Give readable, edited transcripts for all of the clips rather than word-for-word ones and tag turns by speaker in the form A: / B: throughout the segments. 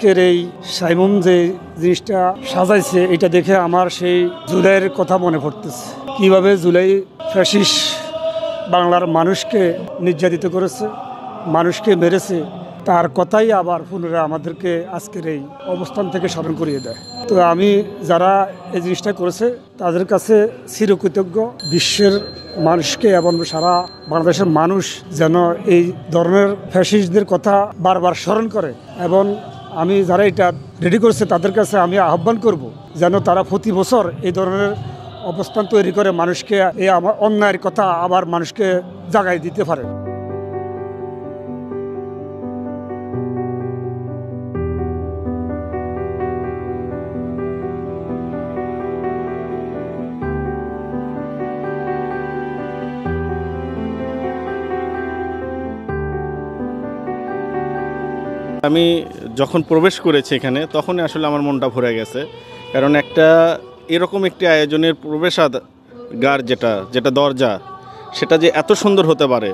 A: আজকের এই সাইমন যে জিনিসটা সাজাইছে এটা দেখে আমার সেই জুলাইয়ের কথা মনে পড়তেছে। কিভাবে জুলাই ফ্যাসিস্ট বাংলার মানুষকে নির্যাতিত করেছে, মানুষকে মেরেছে, তার কথাই আবার পুনরায় আমাদেরকে আজকের এই অবস্থান থেকে স্মরণ করিয়ে দেয়। তো আমি যারা এই জিনিসটা করেছে তাদের কাছে চিরকৃতজ্ঞ। বিশ্বের মানুষকে এবং সারা বাংলাদেশের মানুষ যেন এই ধরনের ফ্যাসিস্টদের কথা বারবার স্মরণ করে, এবং আমি যারা এটা রেডি করছে তাদের কাছে আমি আহ্বান করব যেন তারা প্রতি বছর এই ধরনের অবস্থান তৈরি করে মানুষকে এই আমার অন্যায়ের কথা আবার মানুষকে জাগায় দিতে পারে।
B: আমি যখন প্রবেশ করেছি এখানে তখনই আসলে আমার মনটা ভরে গেছে, কারণ একটা এরকম একটি আয়োজনের প্রবেশাগার যেটা দরজা, সেটা যে এত সুন্দর হতে পারে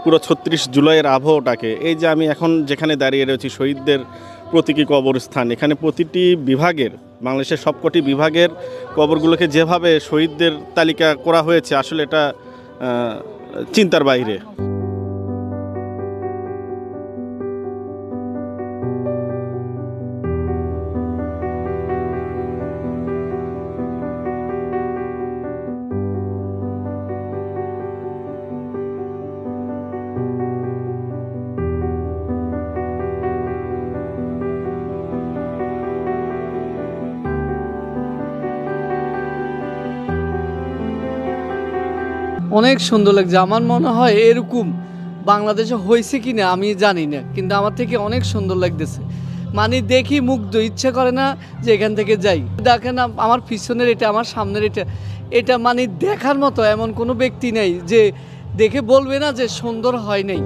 B: পুরো ৩৬ জুলাইয়ের আবহটাকে। এই যে আমি এখন যেখানে দাঁড়িয়ে রয়েছি শহীদদের প্রতীকী কবরস্থান, এখানে প্রতিটি বিভাগের, বাংলাদেশের সবকটি বিভাগের কবরগুলোকে যেভাবে শহীদদের তালিকা করা হয়েছে আসলে এটা চিন্তার বাইরে।
C: অনেক সুন্দর লাগছে। আমার মনে হয় এরকম বাংলাদেশে হয়েছে কি না আমি জানি না, কিন্তু আমার থেকে অনেক সুন্দর লাগতেছে। মানে দেখি মুগ্ধ, ইচ্ছে করে না যে এখান থেকে যাই। দেখেন আমার পিছনের এটা, আমার সামনের এটা মানে দেখার মতো এমন কোনো ব্যক্তি নেই যে দেখে বলবে না যে সুন্দর হয় নাই।